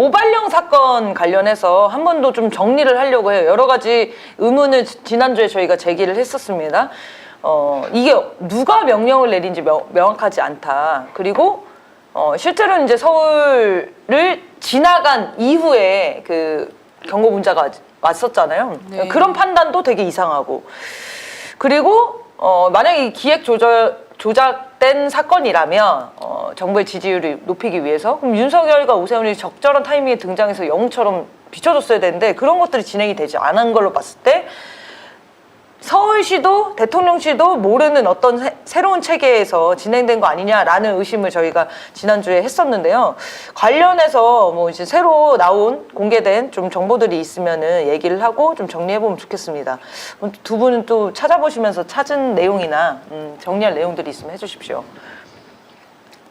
오발령 사건 관련해서 한 번 더 좀 정리를 하려고 해요. 여러 가지 의문을 지난주에 저희가 제기를 했었습니다. 이게 누가 명령을 내린지 명확하지 않다. 그리고 실제로 이제 서울을 지나간 이후에 그 경고 문자가 왔었잖아요. 네. 그런 판단도 되게 이상하고. 그리고 만약에 이 기획 조작된 사건이라면 정부의 지지율을 높이기 위해서 그럼 윤석열과 오세훈이 적절한 타이밍에 등장해서 영웅처럼 비춰줬어야 되는데 그런 것들이 진행이 되지 않은 걸로 봤을 때 서울시도 대통령실도 모르는 어떤 새로운 체계에서 진행된 거 아니냐라는 의심을 저희가 지난주에 했었는데요. 관련해서 뭐 이제 새로 나온 공개된 좀 정보들이 있으면은 얘기를 하고 좀 정리해보면 좋겠습니다. 두 분은 또 찾아보시면서 찾은 내용이나 정리할 내용들이 있으면 해주십시오.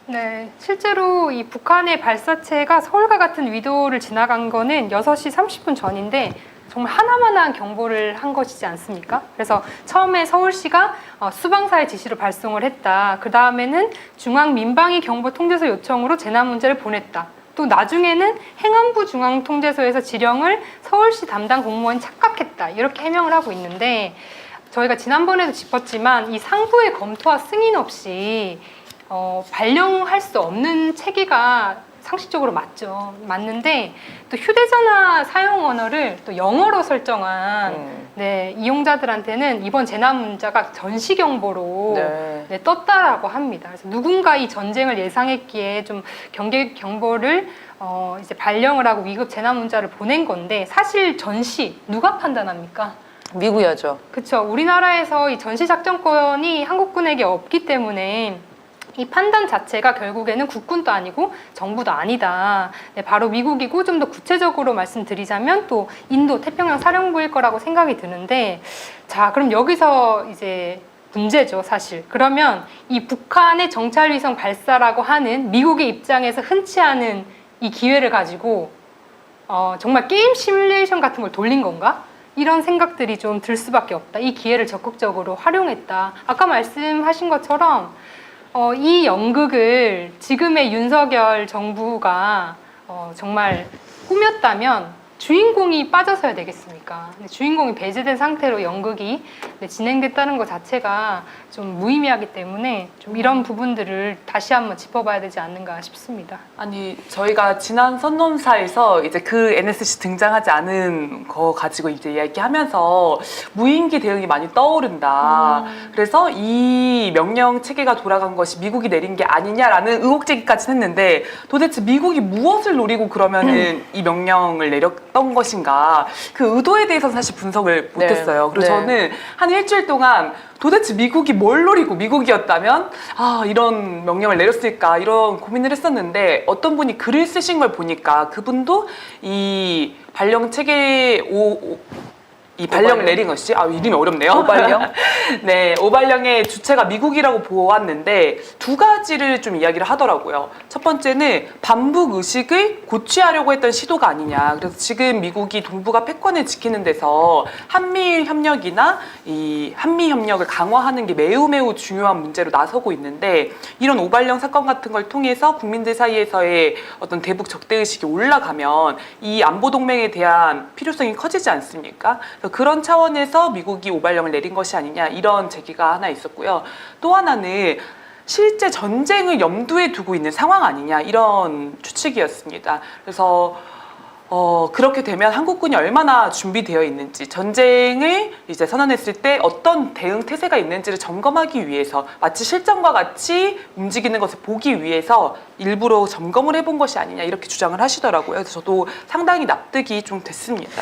네, 실제로 이 북한의 발사체가 서울과 같은 위도를 지나간 거는 6시 30분 전인데 정말 하나만한 경보를 한 것이지 않습니까? 그래서 처음에 서울시가 수방사의 지시로 발송을 했다. 그 다음에는 중앙민방위 경보통제소 요청으로 재난 문제를 보냈다. 또 나중에는 행안부 중앙통제소에서 지령을 서울시 담당 공무원이 착각했다. 이렇게 해명을 하고 있는데 저희가 지난번에도 짚었지만 이 상부의 검토와 승인 없이 발령할 수 없는 체계가 상식적으로 맞는데 또 휴대전화 사용 언어를 또 영어로 설정한 이용자들한테는 이번 재난 문자가 전시 경보로 떴다라고 합니다. 그래서 누군가 이 전쟁을 예상했기에 좀 경계 경보를 이제 발령을 하고 위급 재난 문자를 보낸 건데 사실 전시 누가 판단합니까? 미국이 하죠. 그렇죠. 우리나라에서 이 전시 작전권이 한국군에게 없기 때문에 이 판단 자체가 결국에는 국군도 아니고 정부도 아니다. 네, 바로 미국이고 좀 더 구체적으로 말씀드리자면 또 인도 태평양 사령부일 거라고 생각이 드는데 자, 그럼 여기서 이제 문제죠, 사실. 그러면 이 북한의 정찰위성 발사라고 하는 미국의 입장에서 흔치 않은 이 기회를 가지고 정말 게임 시뮬레이션 같은 걸 돌린 건가? 이런 생각들이 좀 들 수밖에 없다. 이 기회를 적극적으로 활용했다. 아까 말씀하신 것처럼 이 연극을 지금의 윤석열 정부가 정말 꾸몄다면 주인공이 빠져서야 되겠습니까? 근데 주인공이 배제된 상태로 연극이 진행됐다는 것 자체가 좀 무의미하기 때문에 좀 이런 부분들을 다시 한번 짚어봐야 되지 않는가 싶습니다. 아니, 저희가 지난 선놈사에서 이제 그 NSC 등장하지 않은 거 가지고 이제 이야기하면서 무인기 대응이 많이 떠오른다. 그래서 이 명령 체계가 돌아간 것이 미국이 내린 게 아니냐라는 의혹 제기까지 했는데 도대체 미국이 무엇을 노리고 그러면은 이 명령을 내렸던 것인가? 그 의도에 대해서는 사실 분석을 못했어요. 그래서 저는 한 일주일 동안 도대체 미국이 뭘 노리고 미국이었다면 이런 명령을 내렸을까 이런 고민을 했었는데 어떤 분이 글을 쓰신 걸 보니까 그분도 이 발령 체계 이 발령을 내린 것이 이름이 어렵네요. 오발령? 네, 오발령의 주체가 미국이라고 보았는데 두 가지를 좀 이야기를 하더라고요. 첫 번째는 반북 의식을 고취하려고 했던 시도가 아니냐. 그래서 지금 미국이 동북아 패권을 지키는 데서 한미일 협력이나 이 한미 협력을 강화하는 게 매우 중요한 문제로 나서고 있는데 이런 오발령 사건 같은 걸 통해서 국민들 사이에서의 어떤 대북 적대 의식이 올라가면 이 안보 동맹에 대한 필요성이 커지지 않습니까? 그런 차원에서 미국이 오발령을 내린 것이 아니냐 이런 제기가 하나 있었고요. 또 하나는 실제 전쟁을 염두에 두고 있는 상황 아니냐 이런 추측이었습니다. 그래서 그렇게 되면 한국군이 얼마나 준비되어 있는지 전쟁을 이제 선언했을 때 어떤 대응 태세가 있는지를 점검하기 위해서 마치 실전과 같이 움직이는 것을 보기 위해서 일부러 점검을 해본 것이 아니냐 이렇게 주장을 하시더라고요. 그래서 저도 상당히 납득이 좀 됐습니다.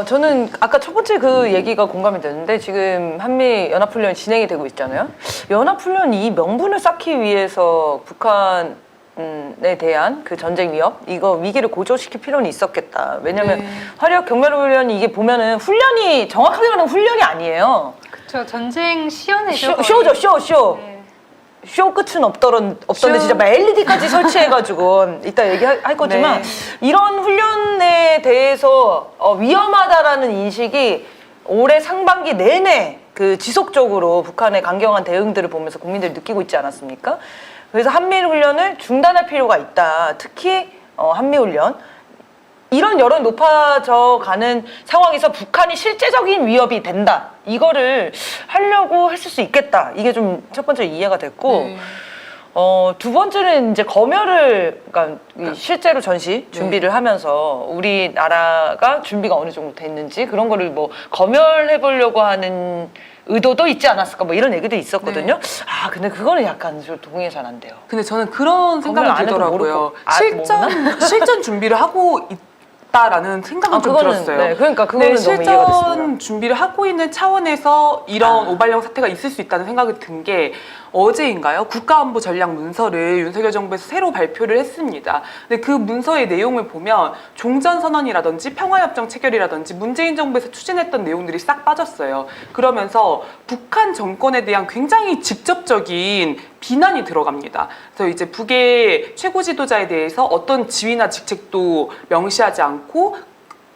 저는 아까 첫 번째 그 얘기가 공감이 되는데 지금 한미 연합훈련이 진행이 되고 있잖아요. 연합훈련이 이 명분을 쌓기 위해서 북한에 대한 그 전쟁 위협 이거 위기를 고조시킬 필요는 있었겠다. 왜냐면 화력 경멸훈련이 이게 보면은 훈련이 정확하게 말하면 훈련이 아니에요. 그렇죠. 전쟁 시연회죠. 쇼죠, 쇼. 쇼 끝은 없던데 진짜 막 LED까지 설치해가지고 이따 얘기할 거지만 이런 훈련에 대해서 위험하다라는 인식이 올해 상반기 내내 그 지속적으로 북한의 강경한 대응들을 보면서 국민들이 느끼고 있지 않았습니까? 그래서 한미일 훈련을 중단할 필요가 있다. 특히 한미훈련 이런 여론이 높아져 가는 상황에서 북한이 실제적인 위협이 된다. 이거를 하려고 했을 수 있겠다. 이게 좀 첫 번째 이해가 됐고 네. 두 번째는 이제 검열을, 그러니까 실제로 전시 준비를 하면서 우리나라가 준비가 어느 정도 됐는지 그런 거를 뭐 검열해 보려고 하는 의도도 있지 않았을까 뭐 이런 얘기도 있었거든요. 아 근데 그거는 약간 좀 동의가 잘 안 돼요. 근데 저는 그런 생각이 검열 안 해도 들더라고요. 모르고. 실전 준비를 하고 있다라는 생각은 좀 그거는, 들었어요. 네, 그러니까 그거는 너무 이해가 실전 됐습니다. 준비를 하고 있는 차원에서 이런 오발령 사태가 있을 수 있다는 생각이 든 게 어제인가요? 국가안보 전략 문서를 윤석열 정부에서 새로 발표를 했습니다. 근데 그 문서의 내용을 보면 종전선언이라든지 평화협정 체결이라든지 문재인 정부에서 추진했던 내용들이 싹 빠졌어요. 그러면서 북한 정권에 대한 굉장히 직접적인 비난이 들어갑니다. 그래서 이제 북의 최고 지도자에 대해서 어떤 지위나 직책도 명시하지 않고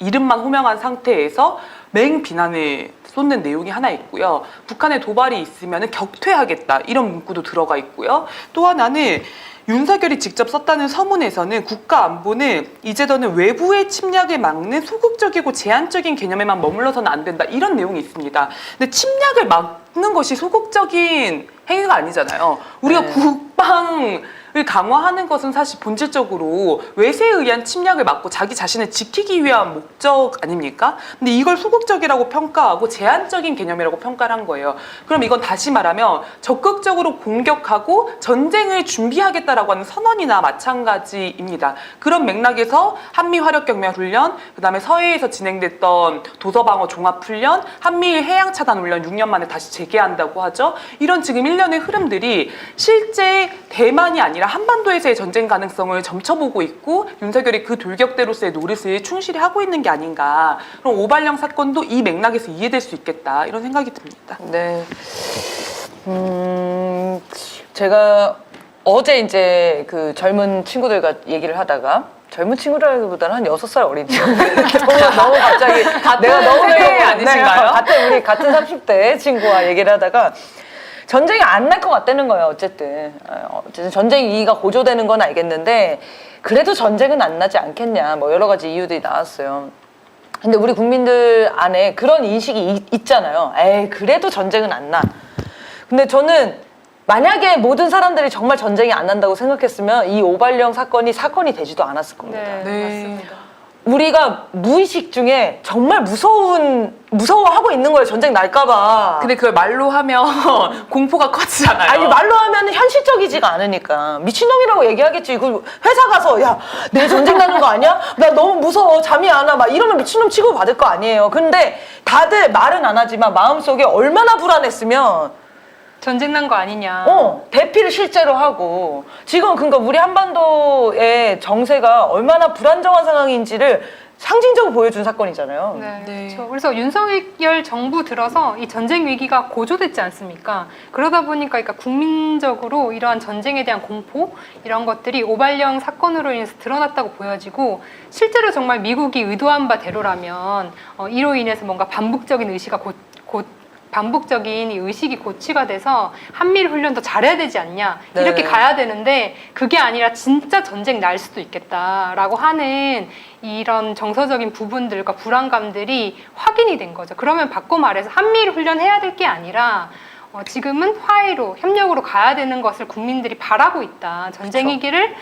이름만 호명한 상태에서 맹 비난을 쏟는 내용이 하나 있고요. 북한에 도발이 있으면 격퇴하겠다 이런 문구도 들어가 있고요. 또 하나는 윤석열이 직접 썼다는 서문에서는 국가안보는 이제는 외부의 침략을 막는 소극적이고 제한적인 개념에만 머물러서는 안 된다 이런 내용이 있습니다. 근데 침략을 막는 것이 소극적인 행위가 아니잖아요. 우리가 네. 국방을 강화하는 것은 사실 본질적으로 외세에 의한 침략을 막고 자기 자신을 지키기 위한 목적 아닙니까? 근데 이걸 소극적이라고 평가하고 제한적인 개념이라고 평가를 한 거예요. 그럼 이건 다시 말하면 적극적으로 공격하고 전쟁을 준비하겠다라고 하는 선언이나 마찬가지입니다. 그런 맥락에서 한미 화력경매훈련, 그다음에 서해에서 진행됐던 도서방어 종합훈련, 한미일 해양차단훈련 6년 만에 다시 재개한다고 하죠. 이런 지금 일련의 흐름들이 실제 대만이 아니라 한반도에서의 전쟁 가능성을 점쳐보고 있고 윤석열이 그 돌격대로서의 노릇을 충실히 하고 있는 게 아닌가. 그럼 오발령 사건도 이 맥락에서 이해될 수 있겠다 이런 생각이 듭니다. 네. 제가 어제 이제 그 젊은 친구들과 얘기를 하다가 젊은 친구라기보다는 한 6살 어린 친구. 너무 갑자기 내가 너무 세대 아니신가요? 우리 같은 30대 친구와 얘기를 하다가 전쟁이 안 날 것 같다는 거예요. 어쨌든 전쟁 이가 고조되는 건 알겠는데 그래도 전쟁은 안 나지 않겠냐. 뭐 여러 가지 이유들이 나왔어요. 근데 우리 국민들 안에 그런 인식이 있잖아요. 에이 그래도 전쟁은 안 나. 근데 저는 만약에 모든 사람들이 정말 전쟁이 안 난다고 생각했으면 이 오발령 사건이 되지도 않았을 겁니다. 네. 맞습니다. 우리가 무의식 중에 정말 무서워하고 있는 거예요. 전쟁 날까봐. 근데 그걸 말로 하면 공포가 커지잖아요. 아니 말로 하면 현실적이지가 않으니까 미친놈이라고 얘기하겠지. 그 회사 가서 야 내일 전쟁 나는 거 아니야? 나 너무 무서워 잠이 안 와. 막 이러면 미친놈 취급 받을 거 아니에요. 근데 다들 말은 안 하지만 마음속에 얼마나 불안했으면 전쟁 난 거 아니냐. 대피를 실제로 하고 지금 그러니까 우리 한반도의 정세가 얼마나 불안정한 상황인지를 상징적으로 보여준 사건이잖아요. 네, 네. 그렇죠. 그래서 윤석열 정부 들어서 이 전쟁 위기가 고조됐지 않습니까? 그러다 보니까 그러니까 국민적으로 이러한 전쟁에 대한 공포 이런 것들이 오발령 사건으로 인해서 드러났다고 보여지고 실제로 정말 미국이 의도한 바대로라면 이로 인해서 뭔가 반복적인 반복적인 이 의식이 고취가 돼서 한미일 훈련도 잘해야 되지 않냐 네. 이렇게 가야 되는데 그게 아니라 진짜 전쟁 날 수도 있겠다라고 하는 이런 정서적인 부분들과 불안감들이 확인이 된 거죠. 그러면 바꿔 말해서 한미일 훈련해야 될 게 아니라 지금은 화해로 협력으로 가야 되는 것을 국민들이 바라고 있다. 전쟁 위기를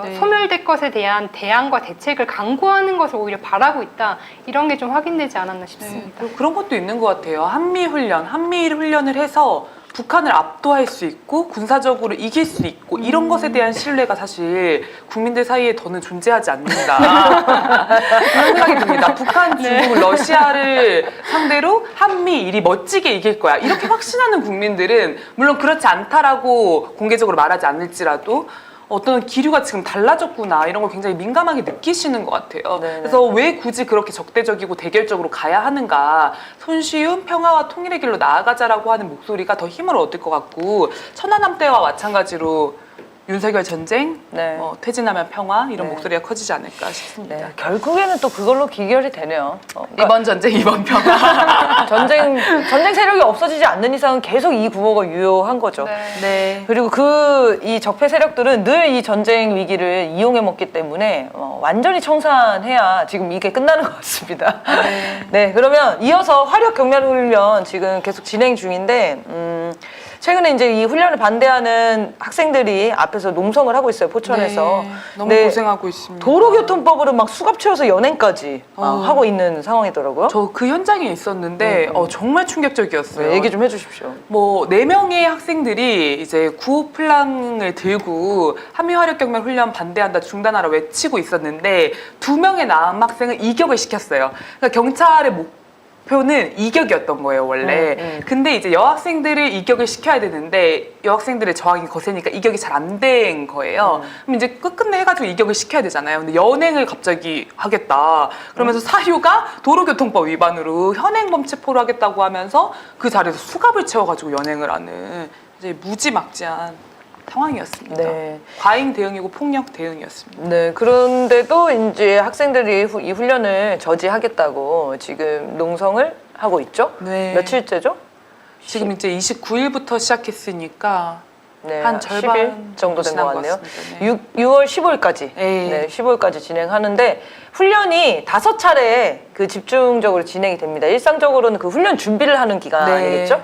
네. 소멸될 것에 대한 대안과 대책을 강구하는 것을 오히려 바라고 있다. 이런 게 좀 확인되지 않았나 싶습니다. 그리고 그런 것도 있는 것 같아요. 한미일 훈련을 해서 북한을 압도할 수 있고 군사적으로 이길 수 있고 이런 것에 대한 신뢰가 사실 국민들 사이에 더는 존재하지 않는다. 그런 생각이 듭니다. 북한, 중국, 러시아를 상대로 한미일이 멋지게 이길 거야. 이렇게 확신하는 국민들은 물론 그렇지 않다라고 공개적으로 말하지 않을지라도 어떤 기류가 지금 달라졌구나 이런 걸 굉장히 민감하게 느끼시는 것 같아요. 네네. 그래서 왜 굳이 그렇게 적대적이고 대결적으로 가야 하는가, 손쉬운 평화와 통일의 길로 나아가자라고 하는 목소리가 더 힘을 얻을 것 같고 천안함 때와 마찬가지로 윤석열 전쟁, 네. 퇴진하면 평화 이런 네. 목소리가 커지지 않을까 싶습니다. 네, 결국에는 또 그걸로 귀결이 되네요. 그러니까 이번 전쟁, 이번 평화. 전쟁 세력이 없어지지 않는 이상은 계속 이 구호가 유효한 거죠. 네. 네. 그리고 이 적폐 세력들은 늘 이 전쟁 위기를 이용해 먹기 때문에 완전히 청산해야 지금 이게 끝나는 것 같습니다. 네, 그러면 이어서 화력 경멸 훈련 지금 계속 진행 중인데 최근에 이제 이 훈련을 반대하는 학생들이 앞에서 농성을 하고 있어요, 포천에서. 네, 너무 네, 고생하고 있습니다. 도로교통법으로 막 수갑 채워서 연행까지 하고 있는 상황이더라고요. 저 그 현장에 있었는데 정말 충격적이었어요. 네, 얘기 좀 해주십시오. 뭐 4명의 학생들이 이제 구호 플랑을 들고 한미화력경멸 훈련 반대한다 중단하라 외치고 있었는데 2명의 남학생을 이격을 시켰어요. 그러니까 경찰의 목표는 이격이었던 거예요, 원래. 근데 이제 여학생들을 이격을 시켜야 되는데 여학생들의 저항이 거세니까 이격이 잘 안 된 거예요. 그럼 이제 끝끝내 해가지고 이격을 시켜야 되잖아요. 근데 연행을 갑자기 하겠다. 그러면서 사유가 도로교통법 위반으로 현행범 체포를 하겠다고 하면서 그 자리에서 수갑을 채워가지고 연행을 하는 이제 무지막지한 상황이었습니다. 네. 과잉 대응이고 폭력 대응이었습니다. 네, 그런데도 이제 학생들이 이 훈련을 저지하겠다고 지금 농성을 하고 있죠? 네. 며칠째죠? 지금 이제 29일부터 시작했으니까 네, 한 절반 10일 정도 된 것 지난 것 같네요. 같습니다. 네. 6월 15일까지. 네. 네, 15일까지 진행하는데 훈련이 5차례 그 집중적으로 진행이 됩니다. 일상적으로는 그 훈련 준비를 하는 기간이겠죠? 네.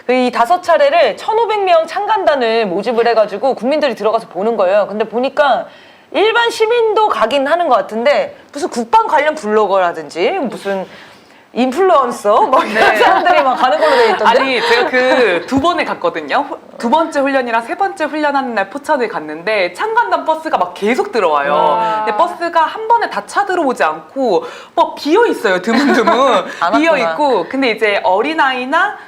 이 5차례를 1,500명 참관단을 모집을 해가지고 국민들이 들어가서 보는 거예요. 근데 보니까 일반 시민도 가긴 하는 것 같은데 무슨 국방 관련 블로거라든지 무슨 인플루언서 뭐 이런 사람들이 막 가는 걸로 돼 있던데. 아니 제가 그 2번에 갔거든요. 2번째 훈련이랑 3번째 훈련하는 날 포천을 갔는데 참관단 버스가 막 계속 들어와요. 근데 버스가 한 번에 다 차 들어오지 않고 막 비어 있어요. 드문드문 안 비어 왔구나. 있고. 근데 이제 어린아이나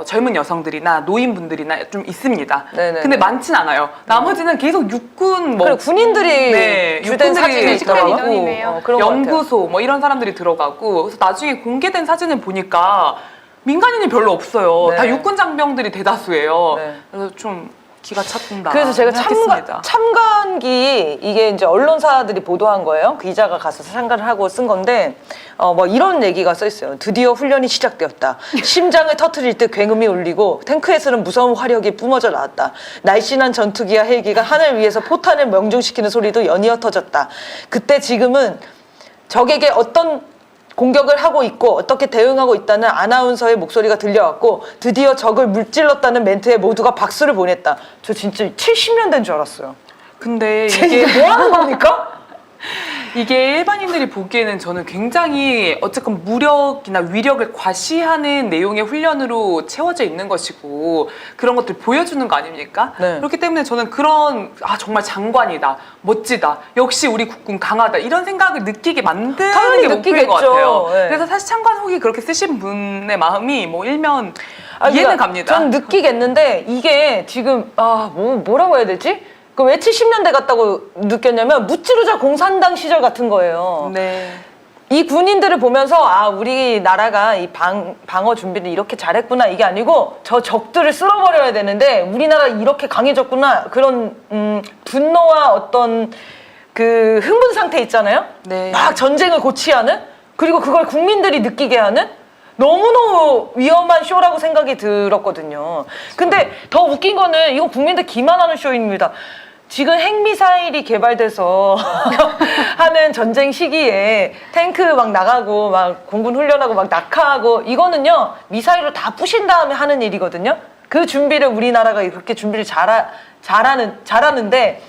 젊은 여성들이나 노인분들이나 좀 있습니다. 네네네. 근데 많진 않아요. 나머지는 계속 육군 그래, 군인들이 주된 사진이 있더라고요. 인원이네요. 그런 것 같아요. 연구소 뭐 이런 사람들이 들어가고 그래서 나중에 공개된 사진을 보니까 민간인이 별로 없어요. 네. 다 육군 장병들이 대다수예요. 네. 그래서 좀 기가 찼다. 그래서 제가 생각했습니다. 참관기 이게 이제 언론사들이 보도한 거예요. 기자가 가서 참관을 하고 쓴 건데 뭐 이런 얘기가 써 있어요. 드디어 훈련이 시작되었다. 심장을 터트릴 듯 굉음이 울리고 탱크에서는 무서운 화력이 뿜어져 나왔다. 날씬한 전투기와 헬기가 하늘 위에서 포탄을 명중시키는 소리도 연이어 터졌다. 그때 지금은 적에게 어떤 공격을 하고 있고 어떻게 대응하고 있다는 아나운서의 목소리가 들려왔고 드디어 적을 물질렀다는 멘트에 모두가 박수를 보냈다. 저 진짜 70년 된 줄 알았어요. 근데 이게 뭐 하는 겁니까? 이게 일반인들이 보기에는 저는 굉장히 어쨌건 무력이나 위력을 과시하는 내용의 훈련으로 채워져 있는 것이고 그런 것들 보여주는 거 아닙니까? 네. 그렇기 때문에 저는 그런 정말 장관이다, 멋지다, 역시 우리 국군 강하다 이런 생각을 느끼게 만드는 당연히 게 목표인 것 느끼겠죠. 같아요. 네. 그래서 사실 참관 후기 그렇게 쓰신 분의 마음이 뭐 일면 아니, 이해는 그러니까 갑니다. 전 느끼겠는데 이게 지금 뭐라고 해야 되지? 그 왜 70년대 같다고 느꼈냐면 무찌르자 공산당 시절 같은 거예요. 네. 이 군인들을 보면서 우리나라가 이 방어 준비를 이렇게 잘했구나 이게 아니고 저 적들을 쓸어버려야 되는데 우리나라 이렇게 강해졌구나 그런 분노와 어떤 그 흥분 상태 있잖아요. 네. 막 전쟁을 고취하는 그리고 그걸 국민들이 느끼게 하는 너무너무 위험한 쇼라고 생각이 들었거든요. 근데 더 웃긴 거는 이건 국민들 기만하는 쇼입니다. 지금 핵미사일이 개발돼서 하는 전쟁 시기에 탱크 막 나가고 막 공군 훈련하고 막 낙하하고 이거는요 미사일로 다 부신 다음에 하는 일이거든요. 그 준비를 우리나라가 그렇게 준비를 잘하는데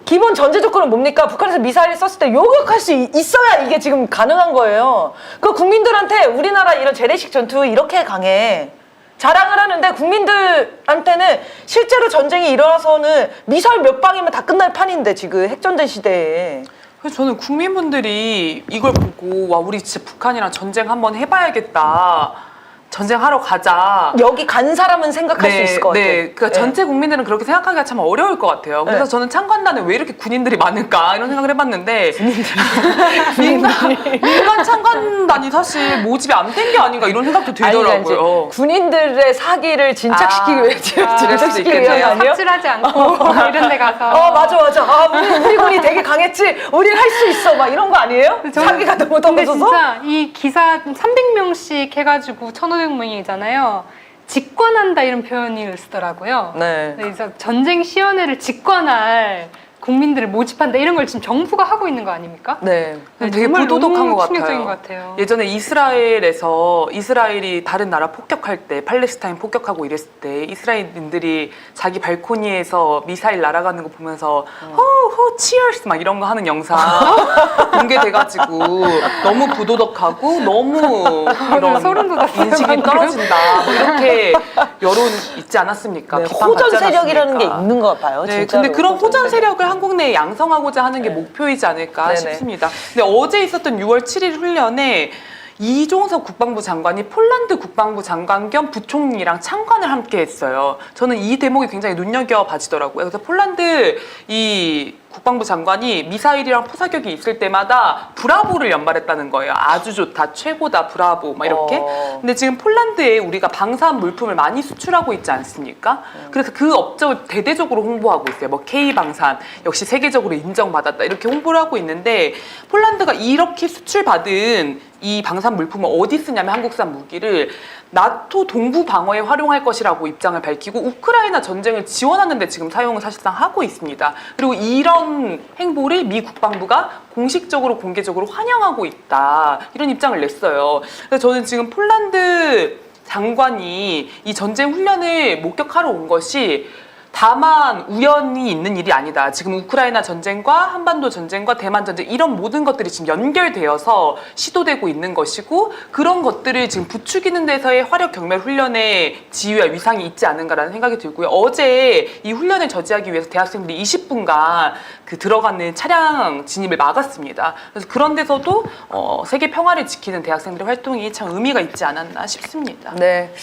기본 전제 조건은 뭡니까? 북한에서 미사일 썼을 때 요격할 수 있어야 이게 지금 가능한 거예요. 그 국민들한테 우리나라 이런 재래식 전투 이렇게 강해. 자랑을 하는데 국민들한테는 실제로 전쟁이 일어나서는 미사일 몇 방이면 다 끝날 판인데 지금 핵전쟁 시대에. 그래서 저는 국민분들이 이걸 보고 와 우리 진짜 북한이랑 전쟁 한번 해봐야겠다. 전쟁하러 가자. 여기 간 사람은 생각할 수 있을 것 같아요. 네, 그러니까 전체 국민들은 그렇게 생각하기가 참 어려울 것 같아요. 그래서 네. 저는 참관단에 왜 이렇게 군인들이 많을까 이런 생각을 해봤는데 민간 참관단이 사실 모집이 안 된 게 아닌가 이런 생각도 들더라고요. 군인들의 사기를 진착시키기 위해 진착시키기 있겠네요. 위해 아니요? 삽질하지 않고 이런 데 가서. 맞아. 아, 우리 군이 되게 강했지. 우린 할 수 있어. 막 이런 거 아니에요? 사기가 너무 근데 떨어져서? 진짜 이 기사 300명씩 해가지고 1,500명이잖아요. 직관한다 이런 표현을 쓰더라고요. 네. 그래서 전쟁 시연회를 직관할 국민들을 모집한다 이런 걸 지금 정부가 하고 있는 거 아닙니까? 네. 되게 정말 부도덕한 너무 것 충격적인 같아요. 것 같아요. 예전에 이스라엘이 다른 나라 폭격할 때 팔레스타인 폭격하고 이랬을 때 이스라엘인들이 자기 발코니에서 미사일 날아가는 거 보면서 호호 치얼스 막 이런 거 하는 영상 공개돼가지고 너무 부도덕하고 너무 이런 소름 돋았어요, 인식이 방금. 떨어진다 뭐 이렇게 여론 있지 않았습니까? 네, 비판받지 호전 세력이라는 게 않았습니까? 있는 것 봐요. 네, 진짜로. 근데 그런 호전 세력을 한국 내에 양성하고자 하는 게 목표이지 않을까 네네. 싶습니다. 근데 어제 있었던 6월 7일 훈련에 이종석 국방부 장관이 폴란드 국방부 장관 겸 부총리랑 참관을 함께 했어요. 저는 이 대목이 굉장히 눈여겨봐지더라고요. 그래서 폴란드 이 국방부 장관이 미사일이랑 포사격이 있을 때마다 브라보를 연발했다는 거예요. 아주 좋다, 최고다, 브라보 막 이렇게. 근데 지금 폴란드에 우리가 방산 물품을 많이 수출하고 있지 않습니까? 그래서 그 업적을 대대적으로 홍보하고 있어요. 뭐 K방산 역시 세계적으로 인정받았다 이렇게 홍보를 하고 있는데 폴란드가 이렇게 수출받은 이 방산 물품을 어디 쓰냐면 한국산 무기를 나토 동부 방어에 활용할 것이라고 입장을 밝히고 우크라이나 전쟁을 지원하는 데 지금 사용을 사실상 하고 있습니다. 그리고 이런 행보를 미 국방부가 공식적으로 공개적으로 환영하고 있다. 이런 입장을 냈어요. 그래서 저는 지금 폴란드 장관이 이 전쟁 훈련을 목격하러 온 것이 다만 우연히 있는 일이 아니다. 지금 우크라이나 전쟁과 한반도 전쟁과 대만 전쟁 이런 모든 것들이 지금 연결되어서 시도되고 있는 것이고 그런 것들을 지금 부추기는 데서의 화력 경멸 훈련의 지위와 위상이 있지 않은가라는 생각이 들고요. 어제 이 훈련을 저지하기 위해서 대학생들이 20분간 그 들어가는 차량 진입을 막았습니다. 그래서 그런 데서도 세계 평화를 지키는 대학생들의 활동이 참 의미가 있지 않았나 싶습니다. 네.